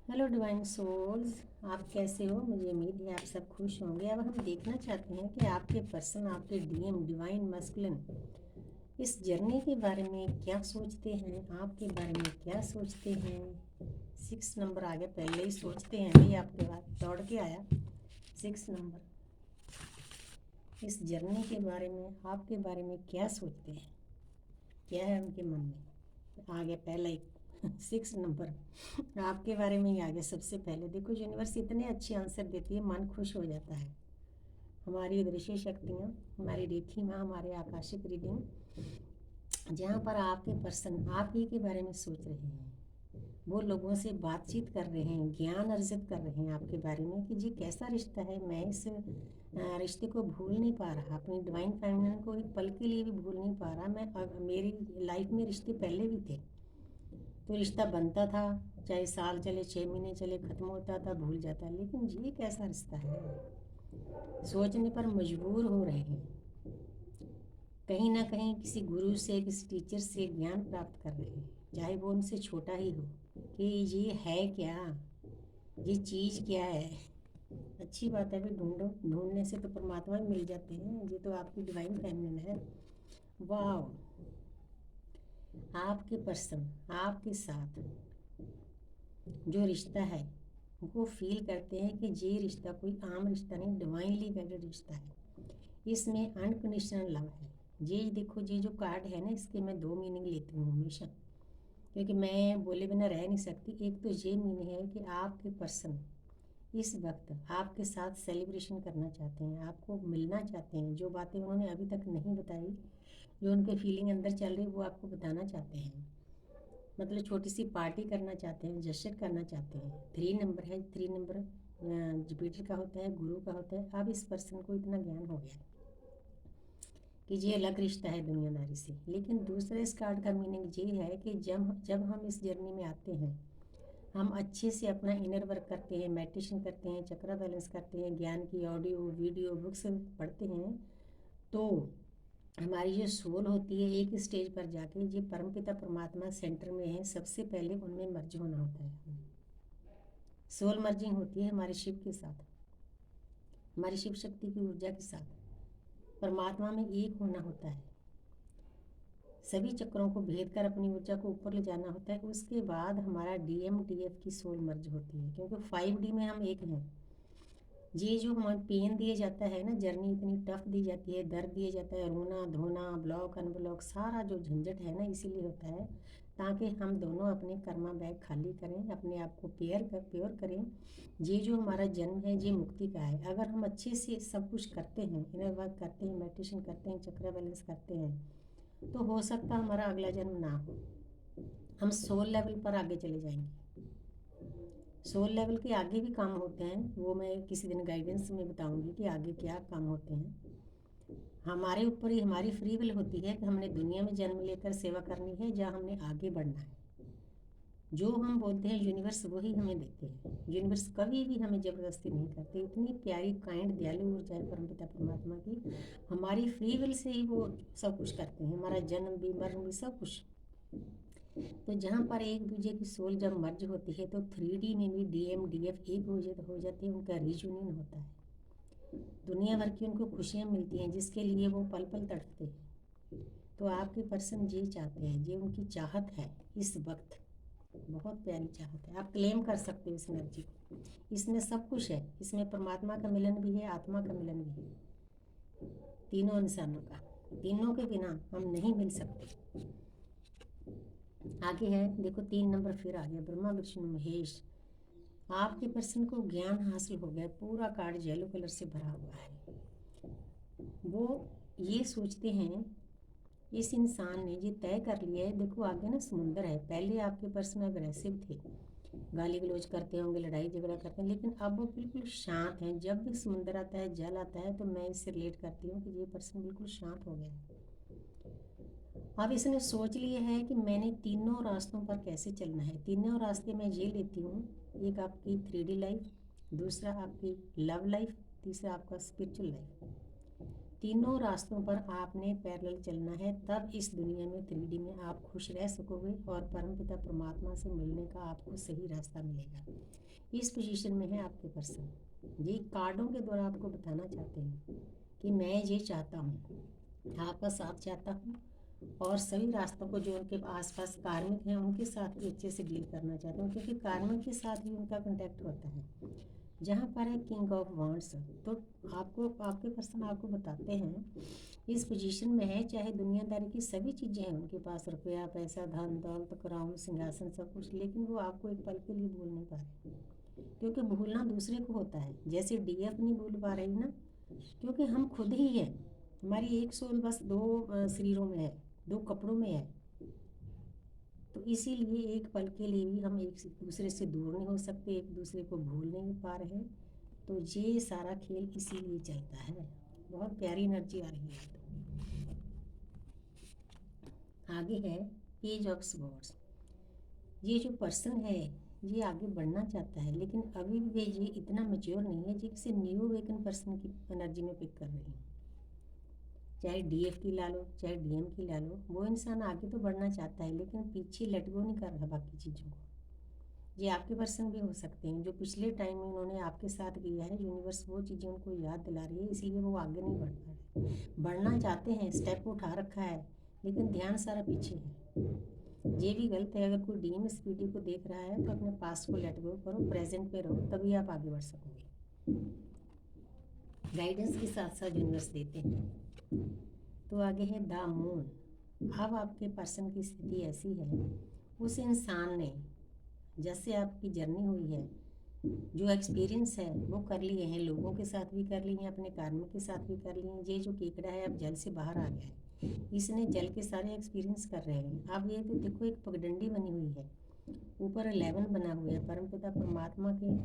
Hello divine souls. आप कैसे हो? मुझे उम्मीद है आप सब खुश होंगे। अब हम देखना चाहते हैं कि आपके पर्सन, आपके डीएम डिवाइन मस्कुलिन इस जर्नी के बारे में क्या सोचते हैं, आपके बारे में क्या सोचते हैं। 6 नंबर आ गया, पहले ही सोचते हैं भाई, आपके बाद दौड़ के आया 6 नंबर। इस जर्नी के बारे में, आपके बारे में क्या सोचते हैं, क्या है उनके मन में। आ गया पहला एक 6 नंबर आपके बारे में ही आ गया सबसे पहले। देखो यूनिवर्स इतने अच्छे आंसर देती है, मन खुश हो जाता है। हमारी दृश्य शक्तियाँ, हमारी रेखी माँ, हमारे आकाशिक रीडिंग, जहाँ पर आपके पर्सन आप ही के बारे में सोच रहे हैं, वो लोगों से बातचीत कर रहे हैं, ज्ञान अर्जित कर रहे हैं आपके बारे में कि जी कैसा रिश्ता है, मैं इस रिश्ते को भूल नहीं पा रहा, अपनी डिवाइन फैमिली को एक पल के लिए भी भूल नहीं पा रहा। मेरी लाइफ में रिश्ते पहले भी थे, तो रिश्ता बनता था, चाहे साल चले 6 महीने चले, ख़त्म होता था, भूल जाता, लेकिन ये कैसा रिश्ता है। सोचने पर मजबूर हो रहे हैं, कहीं ना कहीं किसी गुरु से, किसी टीचर से ज्ञान प्राप्त कर रहे हैं, चाहे वो उनसे छोटा ही हो, कि ये है क्या, ये चीज़ क्या है। अच्छी बात है भी, ढूंढो, ढूंढने से तो परमात्मा भी मिल जाते हैं। ये तो आपकी डिवाइन फैमिली है। वाह, आपके पर्सन आपके साथ जो रिश्ता है वो फील करते हैं कि ये रिश्ता कोई आम रिश्ता नहीं, डिवाइनली गाइडेड रिश्ता है। इसमें अनकंडीशनल लव है। ये देखो, ये जो कार्ड है ना, इसके मैं दो मीनिंग लेती हूँ हमेशा, क्योंकि मैं बोले बिना रह नहीं सकती। एक तो ये मीनिंग है कि आपके पर्सन इस वक्त आपके साथ सेलिब्रेशन करना चाहते हैं, आपको मिलना चाहते हैं, जो बातें उन्होंने अभी तक नहीं बताई, जो उनके फीलिंग अंदर चल रही, वो आपको बताना चाहते हैं। मतलब छोटी सी पार्टी करना चाहते हैं, जश्न करना चाहते हैं। 3 नंबर है, 3 नंबर जुपिटर का होता है, गुरु का होता है। अब इस पर्सन को इतना ज्ञान हो गया कि ये अलग रिश्ता है दुनियादारी से। लेकिन दूसरे इस कार्ड का मीनिंग ये है कि जब जब हम इस जर्नी में आते हैं, हम अच्छे से अपना इनर वर्क करते हैं, मेडिटेशन करते हैं, चक्रा बैलेंस करते हैं, ज्ञान की ऑडियो वीडियो बुक्स पढ़ते हैं, तो हमारी जो सोल होती है एक स्टेज पर जाके, ये परमपिता परमात्मा सेंटर में है, सबसे पहले उनमें मर्ज होना होता है। सोल मर्जिंग होती है हमारे शिव के साथ, हमारी शिव शक्ति की ऊर्जा के साथ परमात्मा में एक होना होता है। सभी चक्रों को भेद कर अपनी ऊर्जा को ऊपर ले जाना होता है। उसके बाद हमारा डीएम डीएफ की सोल मर्ज होती है, क्योंकि 5D में हम एक हैं। ये जो हमें पेन दिया जाता है ना, जर्नी इतनी टफ दी जाती है, दर्द दिया जाता है, रोना धोना, ब्लॉक अनब्लॉक, सारा जो झंझट है ना, इसीलिए होता है ताकि हम दोनों अपने कर्मा बैग खाली करें, अपने आप को प्योर करें। ये जो हमारा जन्म है ये मुक्ति का है। अगर हम अच्छे से सब कुछ करते हैं, इनर वर्क करते हैं, मेडिटेशन करते हैं, चक्र बैलेंस करते हैं, तो हो सकता है हमारा अगला जन्म ना हो, हम सोल लेवल पर आगे चले जाएंगे। सोल लेवल के आगे भी काम होते हैं, वो मैं किसी दिन गाइडेंस में बताऊंगी कि आगे क्या काम होते हैं। हमारे ऊपर ही हमारी फ्री विल होती है कि हमने दुनिया में जन्म लेकर सेवा करनी है, जहाँ हमने आगे बढ़ना है। जो हम बोलते हैं यूनिवर्स वही हमें देते हैं। यूनिवर्स कभी भी हमें ज़बरदस्ती नहीं करते। इतनी प्यारी काइंड दयालु ऊर्जा है परमपिता परमात्मा की, हमारी फ्री विल से ही वो सब कुछ करते हैं, हमारा जन्म भी मरण भी सब कुछ। तो जहाँ पर एक दूसरे की सोल जब मर्ज होती है, तो 3D में भी डीएम डीएफ एक हो जाते हैं, उनका रियूनियन होता है। दुनिया भर की उनको खुशियाँ मिलती हैं, जिसके लिए वो पल पल तड़पते हैं। तो आपके पर्सन ये चाहते हैं, ये उनकी चाहत है इस वक्त, बहुत प्यारी चाहत है। आप क्लेम कर सकते हो इस एनर्जी को। इसमें सब कुछ है, इसमें परमात्मा का मिलन भी है, आत्मा का मिलन भी है, तीनों इंसानों का। तीनों के बिना हम नहीं मिल सकते। आगे है, देखो 3 नंबर फिर आ गया, ब्रह्मा विष्णु महेश। आपके पर्सन को ज्ञान हासिल हो गया, पूरा कार्ड येलो कलर से भरा हुआ है। वो ये सोचते हैं, इस इंसान ने ये तय कर लिया है। देखो आगे ना समुंदर है, पहले आपके पर्सन अग्रेसिव थे, गाली गलौज करते होंगे, लड़ाई झगड़ा करते हैं, लेकिन अब वो बिल्कुल शांत हैं। जब भी समुंदर आता है, जल आता है, तो मैं इससे रिलेट करती हूँ कि ये पर्सन बिल्कुल शांत हो गया है। अब इसने सोच लिया है कि मैंने तीनों रास्तों पर कैसे चलना है। तीनों रास्ते मैं ये लेती हूँ, एक आपकी 3D लाइफ, दूसरा आपकी लव लाइफ, तीसरा आपका स्पिरिचुअल लाइफ। तीनों रास्तों पर आपने पैरेलल चलना है, तब इस दुनिया में 3D में आप खुश रह सकोगे और परमपिता परमात्मा से मिलने का आपको सही रास्ता मिलेगा। इस पोजीशन में है आपके पर्सन। ये कार्डों के द्वारा आपको बताना चाहते हैं कि मैं ये चाहता हूँ, आपका साथ चाहता हूँ और सभी रास्तों को जो उनके आसपास कार्मिक हैं उनके साथ भी अच्छे से डील करना चाहता हूँ, क्योंकि कार्मिक के साथ भी उनका कांटेक्ट होता है। जहाँ पर है किंग ऑफ वांड्स, तो आपको आपके पर्सन आपको बताते हैं इस पोजीशन में है, चाहे दुनियादारी की सभी चीज़ें हैं उनके पास, रुपया पैसा धन दौलत क्राउन सिंहासन सब कुछ, लेकिन वो आपको एक पल के लिए भूल नहीं पा रहे, क्योंकि भूलना दूसरे को होता है। जैसे डीएफ नहीं भूल पा रही ना, क्योंकि हम खुद ही हैं, हमारी एक सोल बस दो शरीरों में है, दो कपड़ों में है, तो इसीलिए एक पल के लिए भी हम एक दूसरे से दूर नहीं हो सकते, एक दूसरे को भूल नहीं पा रहे। तो ये सारा खेल इसीलिए चलता है। बहुत प्यारी एनर्जी आ रही है। आगे है पेज ऑफ स्वॉर्ड्स। ये जो पर्सन है ये आगे बढ़ना चाहता है, लेकिन अभी भी ये इतना मैच्योर नहीं है, जिसे न्यू वेकन पर्सन की एनर्जी में पिक कर रही है। चाहे डीएफ की ला लो चाहे डीएम की ला लो, वो इंसान आगे तो बढ़ना चाहता है लेकिन पीछे लेट गो नहीं कर रहा बाकी चीज़ों को। ये आपके पर्सन भी हो सकते हैं जो पिछले टाइम में उन्होंने आपके साथ किया है, यूनिवर्स वो चीज़ें उनको याद दिला रही है, इसीलिए वो आगे नहीं बढ़ पा रहे। बढ़ना चाहते हैं, स्टेप उठा रखा है, लेकिन ध्यान सारा पीछे है। ये भी गलत है। अगर कोई डीएम इस वीडियो को देख रहा है तो अपने पास्ट को लेट गो करो, प्रेजेंट पे रहो, तभी आप आगे बढ़ सकोगे। गाइडेंस के साथ साथ यूनिवर्स देते हैं। तो आगे है द मून। अब आपके पर्सन की स्थिति ऐसी है, उस इंसान ने जैसे आपकी जर्नी हुई है, जो एक्सपीरियंस है वो कर लिए हैं, लोगों के साथ भी कर लिए हैं, अपने कार्मिक के साथ भी कर लिए हैं। ये जो केकड़ा है अब जल से बाहर आ गया है, इसने जल के सारे एक्सपीरियंस कर रहे हैं। अब ये तो देखो एक पगडंडी बनी हुई है, ऊपर 11 बना हुआ है, परमपिता परमात्मा के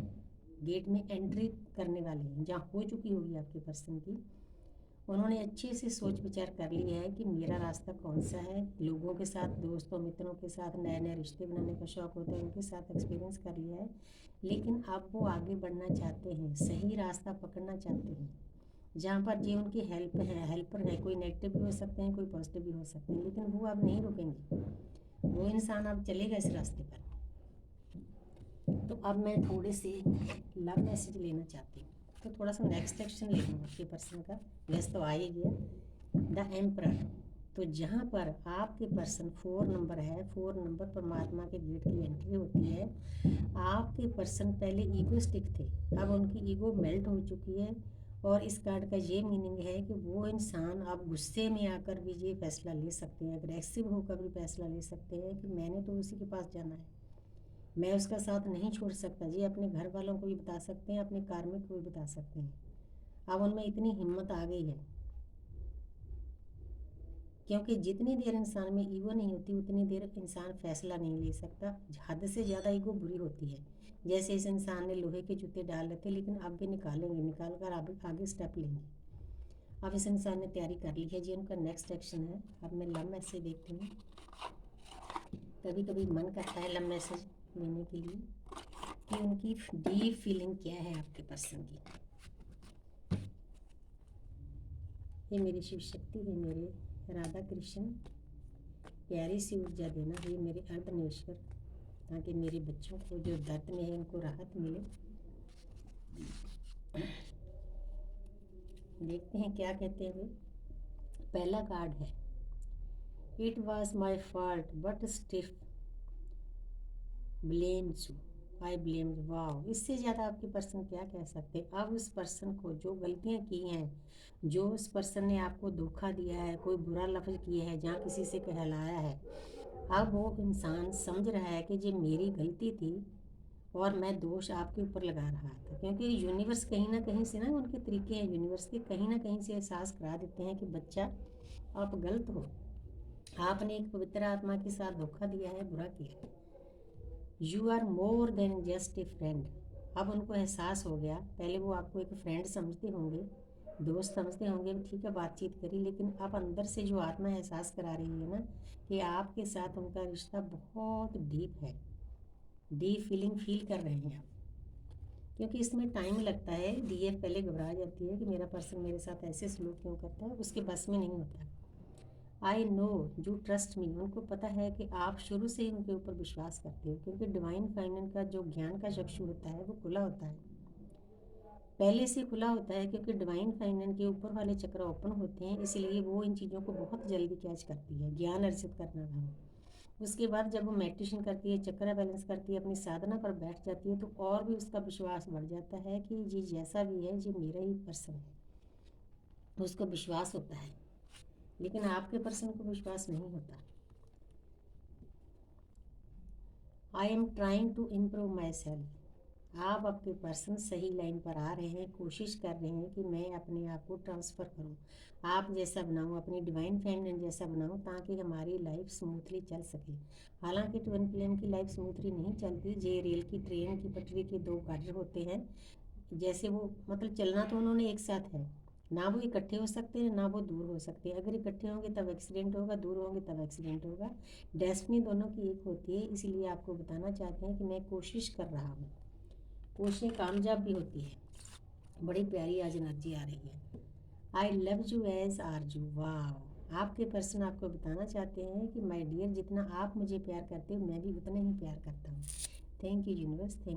गेट में एंट्री करने वाले हैं, जहाँ हो चुकी होगी आपके पर्सन की। उन्होंने अच्छे से सोच विचार कर लिया है कि मेरा रास्ता कौन सा है। लोगों के साथ, दोस्तों मित्रों के साथ नए नए रिश्ते बनाने का शौक़ होता है, उनके साथ एक्सपीरियंस कर लिया है, लेकिन अब वो आगे बढ़ना चाहते हैं, सही रास्ता पकड़ना चाहते हैं, जहाँ पर ये उनकी हेल्पर है। कोई नेगेटिव भी हो सकते हैं, कोई पॉजिटिव भी हो सकते हैं, लेकिन वो अब नहीं रुकेंगे, वो इंसान अब चलेगा इस रास्ते पर। तो अब मैं थोड़े से लव मैसेज लेना चाहती हूँ, तो थोड़ा सा नेक्स्ट सेक्शन ले लूँगा आपके पर्सन का। वैसे तो आ ही गया द एम्परर। तो जहाँ पर आपके पर्सन 4 नंबर है, 4 नंबर परमात्मा के गेट की एंट्री होती है। आपके पर्सन पहले ईगोस्टिक थे, अब उनकी ईगो मेल्ट हो चुकी है, और इस कार्ड का ये मीनिंग है कि वो इंसान अब गुस्से में आकर भी ये फैसला ले सकते हैं, अग्रेसिव होकर भी फैसला ले सकते हैं कि मैंने तो उसी के पास जाना है, मैं उसका साथ नहीं छोड़ सकता। जी अपने घर वालों को भी बता सकते हैं, अपने कार्मिक को भी बता सकते हैं। अब उनमें इतनी हिम्मत आ गई है, क्योंकि जितनी देर इंसान में ईगो नहीं होती उतनी देर इंसान फैसला नहीं ले सकता। हद से ज़्यादा ईगो बुरी होती है। जैसे इस इंसान ने लोहे के जूते डाल रहे थे, लेकिन अब भी निकालेंगे, निकाल कर आगे स्टेप लेंगे। अब इस इंसान ने तैयारी कर ली है जी, उनका नेक्स्ट एक्शन है। अब मैं लव मैसेज देखती हूँ। कभी कभी मन करता है लव मैसेज लेने के लिए कि उनकी डीप फीलिंग क्या है आपके पर्सन की। ये मेरी शिव शक्ति है, मेरे राधा कृष्ण, प्यारी सी ऊर्जा देना, ये मेरे अर्धनेश्वर, ताकि मेरे बच्चों को जो दर्द में है उनको राहत मिले। देखते हैं क्या कहते हैं। पहला कार्ड है it was my fault but stiff blames you, I blame. वाह, इससे ज़्यादा आपके पर्सन क्या कह सकते हैं। अब उस पर्सन को जो गलतियाँ की हैं, जो उस पर्सन ने आपको धोखा दिया है, कोई बुरा लफ्ज़ किया है, जहाँ किसी से कहलाया है, अब वो इंसान समझ रहा है कि ये मेरी गलती थी और मैं दोष आपके ऊपर लगा रहा था। क्योंकि यूनिवर्स कहीं ना कहीं से ना, उनके तरीके हैं यूनिवर्स के, कहीं ना कहीं से एहसास करा देते हैं कि बच्चा आप गलत हो, आपने एक पवित्र आत्मा के साथ धोखा दिया है, बुरा किया है। You are more than just a friend. अब उनको एहसास हो गया, पहले वो आपको एक फ्रेंड समझते होंगे, दोस्त समझते होंगे, ठीक है बातचीत करी, लेकिन अब अंदर से जो आत्मा एहसास करा रही है ना कि आपके साथ उनका रिश्ता बहुत डीप है, डीप फीलिंग फील कर रहे हैं आप। क्योंकि इसमें टाइम लगता है। डीएफ पहले घबरा जाती है कि मेरा पर्सन मेरे साथ ऐसे सलूक क्यों करता है, उसके बस में नहीं होता। I know you trust me, उनको पता है कि आप शुरू से ही उनके ऊपर विश्वास करते हो, क्योंकि डिवाइन फाइनेंस का जो ज्ञान का चक्षु होता है वो खुला होता है, पहले से खुला होता है, क्योंकि डिवाइन फाइनेंस के ऊपर वाले चक्र ओपन होते हैं, इसलिए वो इन चीज़ों को बहुत जल्दी कैच करती है। ज्ञान अर्जित करना था। उसके बाद जब वो मेडिटेशन करती है, चक्र बैलेंस करती है, अपनी साधना पर बैठ जाती है, तो और भी उसका विश्वास बढ़ जाता है कि ये जैसा भी है ये मेरा ही पर्सन है, उसको विश्वास होता है। लेकिन आपके पर्सन को विश्वास नहीं होता। I am trying to improve myself, आप आपके पर्सन सही लाइन पर आ रहे हैं, कोशिश कर रहे हैं कि मैं अपने आप को ट्रांसफ़र करूं, आप जैसा बनाऊं, अपनी डिवाइन फेमिनिन जैसा बनाऊं, ताकि हमारी लाइफ स्मूथली चल सके। हालांकि ट्विन फ्लेम की लाइफ स्मूथली नहीं चलती। जे रेल की ट्रेन की पटरी के दो गार्डर होते हैं, जैसे वो मतलब चलना तो उन्होंने एक साथ है, ना वो इकट्ठे हो सकते हैं ना वो दूर हो सकते हैं। अगर इकट्ठे होंगे तब एक्सीडेंट होगा, दूर होंगे तब एक्सीडेंट होगा। डेस्टिनी दोनों की एक होती है, इसीलिए आपको बताना चाहते हैं कि मैं कोशिश कर रहा हूँ, कोशिशें कामयाब भी होती है। बड़ी प्यारी आज एनर्जी आ रही है। I love you as are you, वाह। आपके पर्सन आपको बताना चाहते हैं कि माय डियर, जितना आप मुझे प्यार करते हो मैं भी उतना ही प्यार करता हूँ। Thank you universe, thank